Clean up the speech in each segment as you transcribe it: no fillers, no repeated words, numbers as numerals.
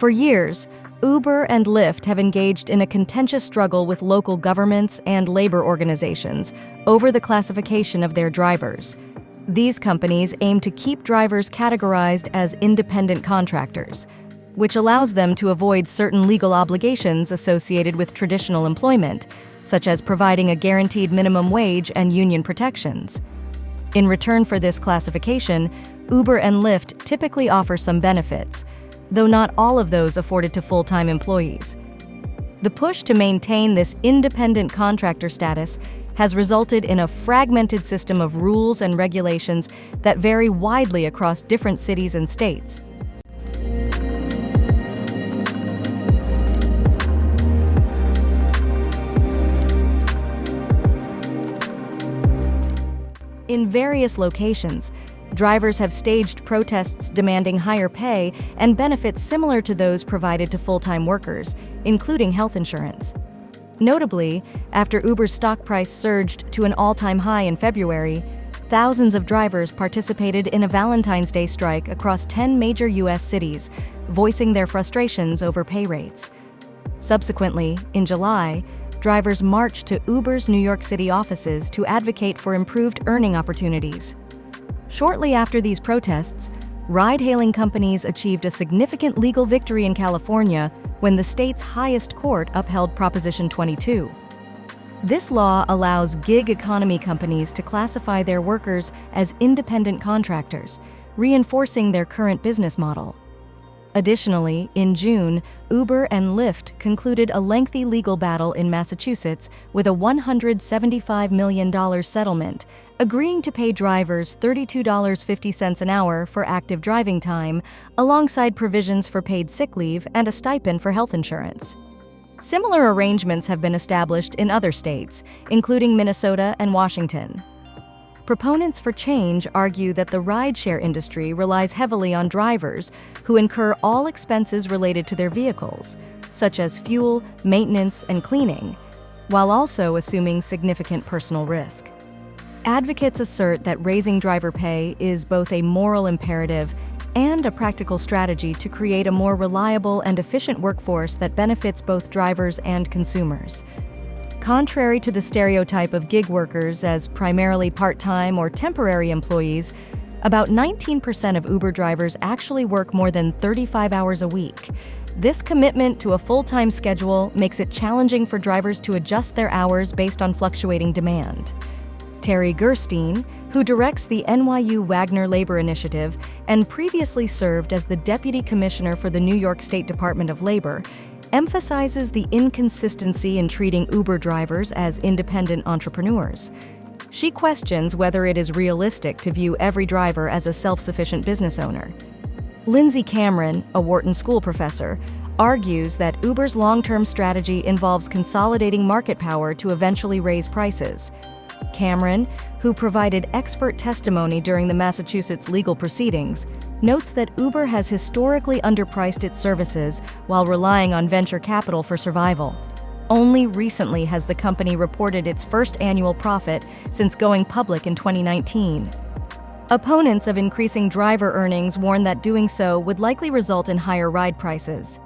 For years, Uber and Lyft have engaged in a contentious struggle with local governments and labor organizations over the classification of their drivers. These companies aim to keep drivers categorized as independent contractors, which allows them to avoid certain legal obligations associated with traditional employment, such as providing a guaranteed minimum wage and union protections. In return for this classification, Uber and Lyft typically offer some benefits, though not all of those afforded to full-time employees. The push to maintain this independent contractor status has resulted in a fragmented system of rules and regulations that vary widely across different cities and states. In various locations, drivers have staged protests demanding higher pay and benefits similar to those provided to full-time workers, including health insurance. Notably, after Uber's stock price surged to an all-time high in February, thousands of drivers participated in a Valentine's Day strike across 10 major U.S. cities, voicing their frustrations over pay rates. Subsequently, in July, drivers marched to Uber's New York City offices to advocate for improved earning opportunities. Shortly after these protests, ride-hailing companies achieved a significant legal victory in California when the state's highest court upheld Proposition 22. This law allows gig economy companies to classify their workers as independent contractors, reinforcing their current business model. Additionally, in June, Uber and Lyft concluded a lengthy legal battle in Massachusetts with a $175 million settlement, agreeing to pay drivers $32.50 an hour for active driving time, alongside provisions for paid sick leave and a stipend for health insurance. Similar arrangements have been established in other states, including Minnesota and Washington. Proponents for change argue that the rideshare industry relies heavily on drivers who incur all expenses related to their vehicles, such as fuel, maintenance, and cleaning, while also assuming significant personal risk. Advocates assert that raising driver pay is both a moral imperative and a practical strategy to create a more reliable and efficient workforce that benefits both drivers and consumers. Contrary to the stereotype of gig workers as primarily part-time or temporary employees, about 19% of Uber drivers actually work more than 35 hours a week. This commitment to a full-time schedule makes it challenging for drivers to adjust their hours based on fluctuating demand. Terry Gerstein, who directs the NYU Wagner Labor Initiative and previously served as the Deputy Commissioner for the New York State Department of Labor, emphasizes the inconsistency in treating Uber drivers as independent entrepreneurs. She questions whether it is realistic to view every driver as a self-sufficient business owner. Lindsay Cameron, a Wharton School professor, argues that Uber's long-term strategy involves consolidating market power to eventually raise prices. Cameron, who provided expert testimony during the Massachusetts legal proceedings, notes that Uber has historically underpriced its services while relying on venture capital for survival. Only recently has the company reported its first annual profit since going public in 2019. Opponents of increasing driver earnings warn that doing so would likely result in higher ride prices.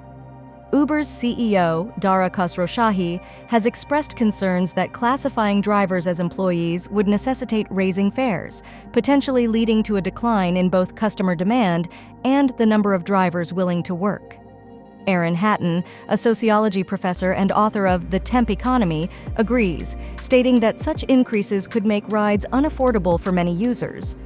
Uber's CEO, Dara Khosrowshahi, has expressed concerns that classifying drivers as employees would necessitate raising fares, potentially leading to a decline in both customer demand and the number of drivers willing to work. Aaron Hatton, a sociology professor and author of The Temp Economy, agrees, stating that such increases could make rides unaffordable for many users.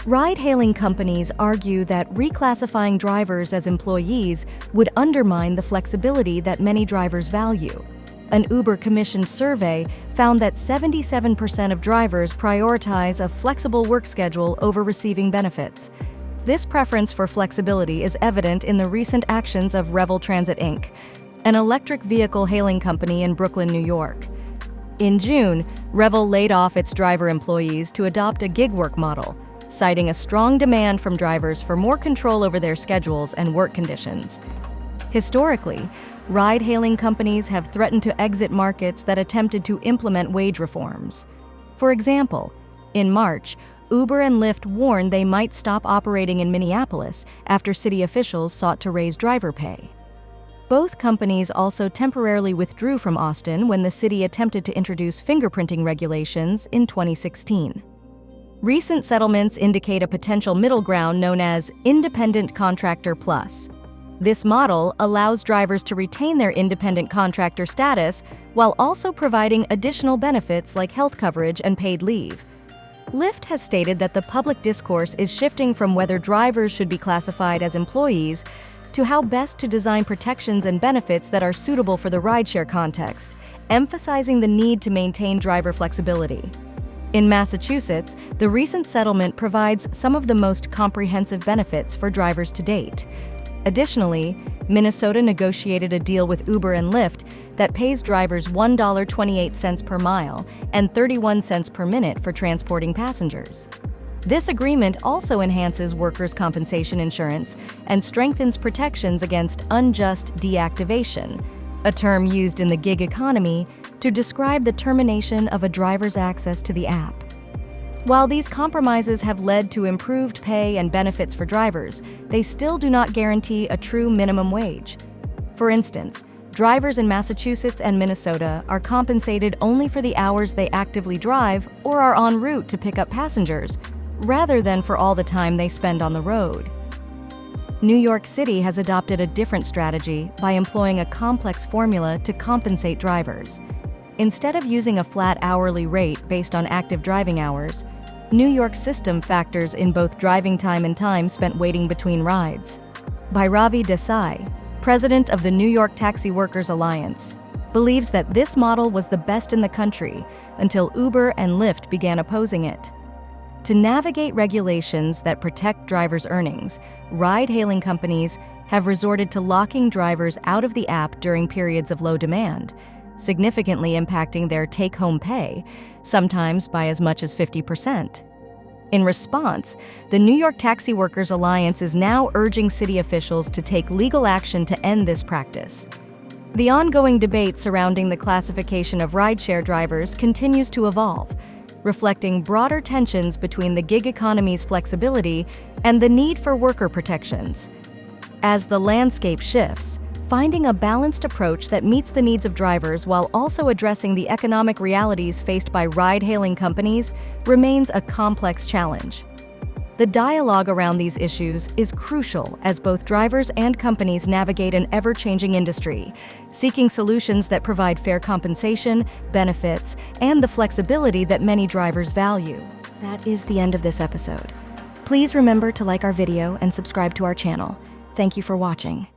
Ride-hailing companies argue that reclassifying drivers as employees would undermine the flexibility that many drivers value. An Uber-commissioned survey found that 77% of drivers prioritize a flexible work schedule over receiving benefits. This preference for flexibility is evident in the recent actions of Revel Transit Inc., an electric vehicle hailing company in Brooklyn, New York. In June, Revel laid off its driver employees to adopt a gig work model, citing a strong demand from drivers for more control over their schedules and work conditions. Historically, ride-hailing companies have threatened to exit markets that attempted to implement wage reforms. For example, in March, Uber and Lyft warned they might stop operating in Minneapolis after city officials sought to raise driver pay. Both companies also temporarily withdrew from Austin when the city attempted to introduce fingerprinting regulations in 2016. Recent settlements indicate a potential middle ground known as Independent Contractor Plus. This model allows drivers to retain their independent contractor status while also providing additional benefits like health coverage and paid leave. Lyft has stated that the public discourse is shifting from whether drivers should be classified as employees to how best to design protections and benefits that are suitable for the rideshare context, emphasizing the need to maintain driver flexibility. In Massachusetts, the recent settlement provides some of the most comprehensive benefits for drivers to date. Additionally, Minnesota negotiated a deal with Uber and Lyft that pays drivers $1.28 per mile and 31 cents per minute for transporting passengers. This agreement also enhances workers' compensation insurance and strengthens protections against unjust deactivation, a term used in the gig economy to describe the termination of a driver's access to the app. While these compromises have led to improved pay and benefits for drivers, they still do not guarantee a true minimum wage. For instance, drivers in Massachusetts and Minnesota are compensated only for the hours they actively drive or are en route to pick up passengers, rather than for all the time they spend on the road. New York City has adopted a different strategy by employing a complex formula to compensate drivers. Instead of using a flat hourly rate based on active driving hours, New York's system factors in both driving time and time spent waiting between rides. Bhairavi Desai, president of the New York Taxi Workers Alliance, believes that this model was the best in the country until Uber and Lyft began opposing it. To navigate regulations that protect drivers' earnings, ride-hailing companies have resorted to locking drivers out of the app during periods of low demand, significantly impacting their take-home pay, sometimes by as much as 50%. In response, the New York Taxi Workers Alliance is now urging city officials to take legal action to end this practice. The ongoing debate surrounding the classification of rideshare drivers continues to evolve, reflecting broader tensions between the gig economy's flexibility and the need for worker protections. As the landscape shifts, finding a balanced approach that meets the needs of drivers while also addressing the economic realities faced by ride-hailing companies remains a complex challenge. The dialogue around these issues is crucial as both drivers and companies navigate an ever-changing industry, seeking solutions that provide fair compensation, benefits, and the flexibility that many drivers value. That is the end of this episode. Please remember to like our video and subscribe to our channel. Thank you for watching.